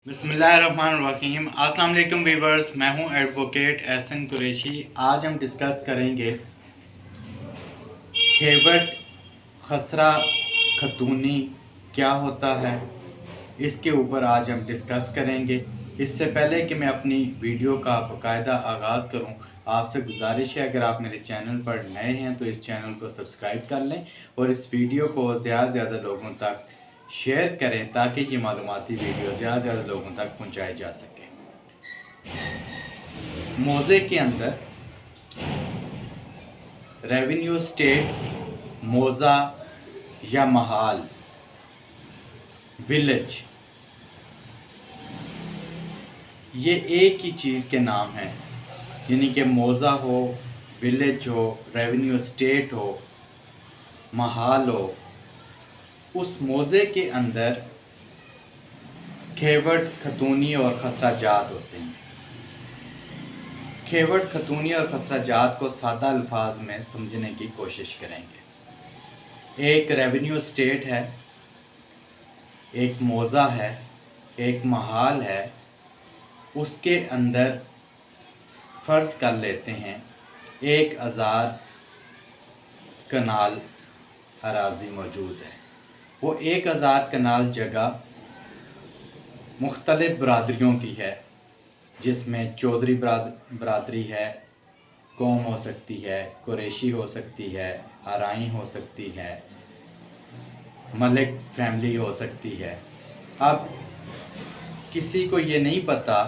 बिस्मिल्लाहिर्रहमानिर्रहीम। अस्सलाम वालेकुम वीवर्स, मैं हूं एडवोकेट एहसन कुरैशी। आज हम डिस्कस करेंगे खेवट खसरा खतूनी क्या होता है, इसके ऊपर आज हम डिस्कस करेंगे। इससे पहले कि मैं अपनी वीडियो का बाकायदा आगाज़ करूं, आपसे गुजारिश है अगर आप मेरे चैनल पर नए हैं तो इस चैनल को सब्सक्राइब कर लें और इस वीडियो को ज़्यादा से ज़्यादा लोगों तक शेयर करें ताकि ये मालूमाती वीडियो ज़्यादा से ज़्यादा लोगों तक पहुंचाई जा सके। मोज़े के अंदर रेवेन्यू स्टेट, मोज़ा या महाल, विलेज, ये एक ही चीज़ के नाम हैं। यानी कि मोज़ा हो, विलेज हो, रेवेन्यू स्टेट हो, महाल हो, उस मोज़े के अंदर खेवट, खतूनी और खसरा जात होते हैं। खेवट, खतूनी और खसरा जात को सादा अल्फाज में समझने की कोशिश करेंगे। एक रेवेन्यू स्टेट है, एक मोज़ा है, एक महाल है। उसके अंदर फ़र्ज़ कर लेते हैं 1000 कनाल अराज़ी मौजूद है। वो 1000 कनाल जगह मुख्तलिफ़ बरादरियों की है, जिसमें चौधरी बरादरी है, कौम हो सकती है, कुरैशी हो सकती है, आराई हो सकती है, मलिक फैमिली हो सकती है। अब किसी को ये नहीं पता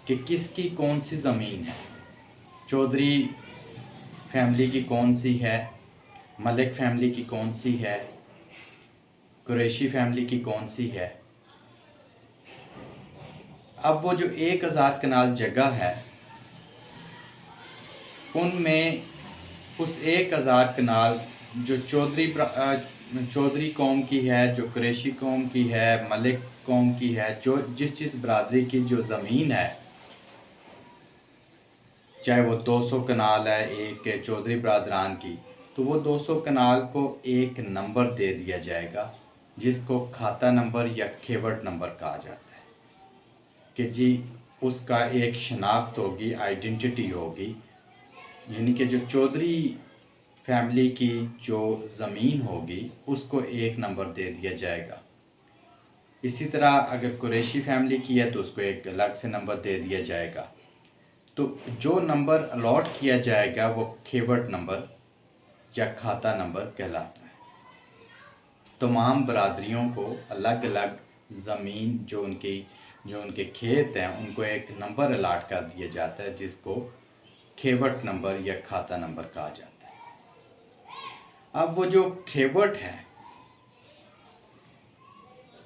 कि किसकी कौन सी ज़मीन है, चौधरी फैमिली की कौन सी है, मलिक फैमिली की कौन सी है, कुरैशी फैमिली की कौन सी है। अब वो जो 1000 कनाल जगह है, उनमें उस 1000 कनाल जो चौधरी कौम की है, जो कुरैशी कौम की है, मलिक कौम की है, जो जिस बरादरी की जो ज़मीन है, चाहे वो 200 कनाल है एक चौधरी बरादरान की, तो वो 200 कनाल को एक नंबर दे दिया जाएगा, जिसको खाता नंबर या खेवट नंबर कहा जाता है। कि जी उसका एक शनाख्त होगी, आइडेंटिटी होगी। यानी कि जो चौधरी फैमिली की जो ज़मीन होगी उसको एक नंबर दे दिया जाएगा। इसी तरह अगर कुरैशी फैमिली की है तो उसको एक अलग से नंबर दे दिया जाएगा। तो जो नंबर अलॉट किया जाएगा वो खेवट नंबर या खाता नंबर कहलाता है। तमाम बरादरियों को अलग अलग ज़मीन जो उनके खेत हैं उनको एक नंबर अलाट कर दिया जाता है, जिसको खेवट नंबर या खाता नंबर कहा जाता है। अब वो जो खेवट है,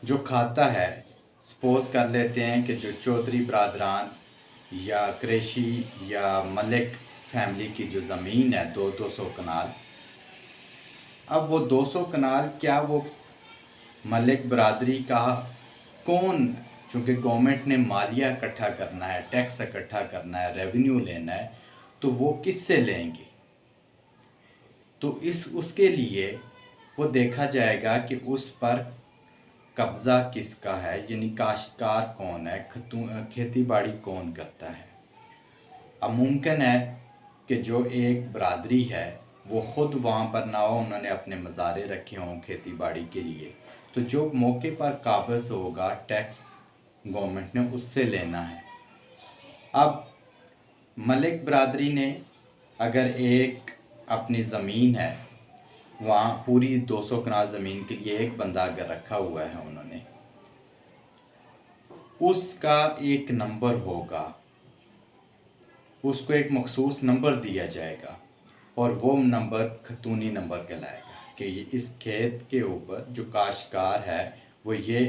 जो खाता है, सपोज कर लेते हैं कि जो चौधरी बरादरान या कुरैशी या मलिक फैमिली की जो ज़मीन है 200 कनाल, अब वो 200 कनाल क्या वो मलिक बरादरी का कौन, चूँकि गवर्नमेंट ने मालिया इकट्ठा करना है, टैक्स इकट्ठा करना है, रेवेन्यू लेना है, तो वो किससे लेंगे। तो उसके लिए वो देखा जाएगा कि उस पर कब्ज़ा किसका है, यानी काश्तकार कौन है, खेती बाड़ी कौन करता है। अब मुमकिन है कि जो एक बरादरी है वो ख़ुद वहाँ पर ना हो, उन्होंने अपने मज़ारे रखे हों खेती बाड़ी के लिए, तो जो मौके पर काबिज़ होगा टैक्स गवर्नमेंट ने उससे लेना है। अब मलिक बरादरी ने अगर एक अपनी ज़मीन है, वहाँ पूरी 200 कनाल ज़मीन के लिए एक बंदा अगर रखा हुआ है उन्होंने, उसका एक नंबर होगा, उसको एक मखसूस नंबर दिया जाएगा और वो नंबर खतूनी नंबर कहलाएगा कि ये इस खेत के ऊपर जो काश्तकार है वो ये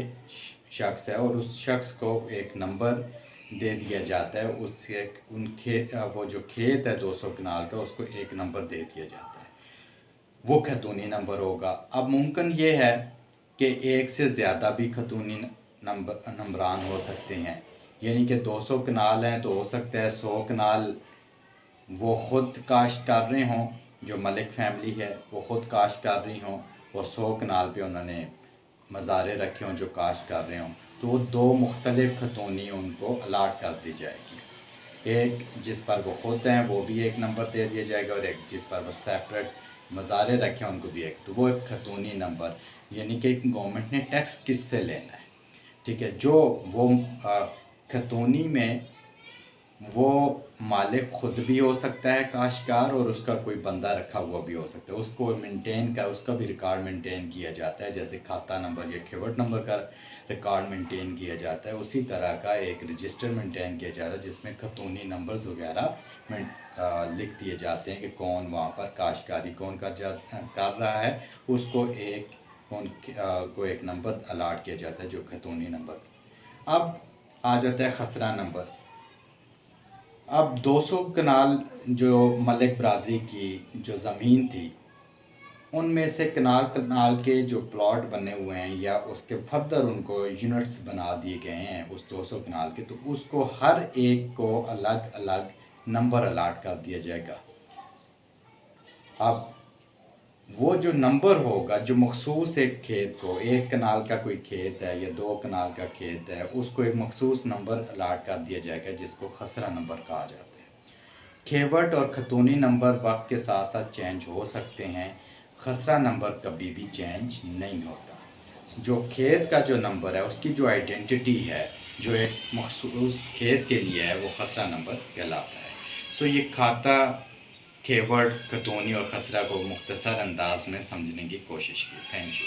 शख्स है, और उस शख्स को एक नंबर दे दिया जाता है। उससे वो जो खेत है 200 कनाल का, उसको एक नंबर दे दिया जाता है, वो खतूनी नंबर होगा। अब मुमकिन ये है कि एक से ज़्यादा भी खतूनी नंबरान हो सकते हैं, यानी कि 200 कनाल हैं तो हो सकता है 100 कनाल वो ख़ुद काश्त कर रहे हों, जो मलिक फैमिली है वो ख़ुद काश्त कर रही हों, और 100 कनाल पे उन्होंने मज़ारे रखे हों जो काश्त कर रहे हों, तो 2 मुख्तलिफ़ खतूनी उनको अलाट कर दी जाएगी। एक जिस पर वो खुद हैं वो भी एक नंबर दे दिया जाएगा, और एक जिस पर वो सेपरेट मज़ारे रखे हैं उनको भी एक, तो वो एक खतूनी नंबर, यानी कि गवर्नमेंट ने टैक्स किससे लेना है, ठीक है। जो वो खतूनी में वो मालिक ख़ुद भी हो सकता है काश्तकार, और उसका कोई बंदा रखा हुआ भी हो सकता है, उसको मेंटेन का उसका भी रिकॉर्ड मेंटेन किया जाता है, जैसे खाता नंबर या खिवट नंबर का रिकॉर्ड मेंटेन किया जाता है, उसी तरह का एक रजिस्टर मेंटेन किया जाता है जिसमें खतूनी नंबर्स वगैरह लिख दिए जाते हैं कि कौन वहाँ पर काश्तकारी कौन कर रहा है, उसको एक को एक नंबर अलाट किया जाता है जो खतूनी नंबर। अब आ जाता है खसरा नंबर। अब 200 कनाल जो मलिक बरादरी की जो ज़मीन थी, उनमें से कनाल कनाल के जो प्लॉट बने हुए हैं या उसके फर्दर उनको यूनिट्स बना दिए गए हैं उस 200 कनाल के, तो उसको हर एक को अलग अलग नंबर अलाट कर दिया जाएगा। अब वो जो नंबर होगा जो मखसूस एक खेत को, 1 कनाल का कोई खेत है या 2 कनाल का खेत है, उसको एक मखसूस नंबर अलाट कर दिया जाएगा जिसको खसरा नंबर कहा जाता है। खेवट और खतूनी नंबर वक्त के साथ साथ चेंज हो सकते हैं, खसरा नंबर कभी भी चेंज नहीं होता। जो खेत का जो नंबर है उसकी जो आइडेंटिटी है जो एक मखसूस खेत के लिए है वो खसरा नंबर कहलाता है। सो ये खाता, खेवट, खतूनी और खसरा को मुख्तसर अंदाज में समझने की कोशिश की। Thank you.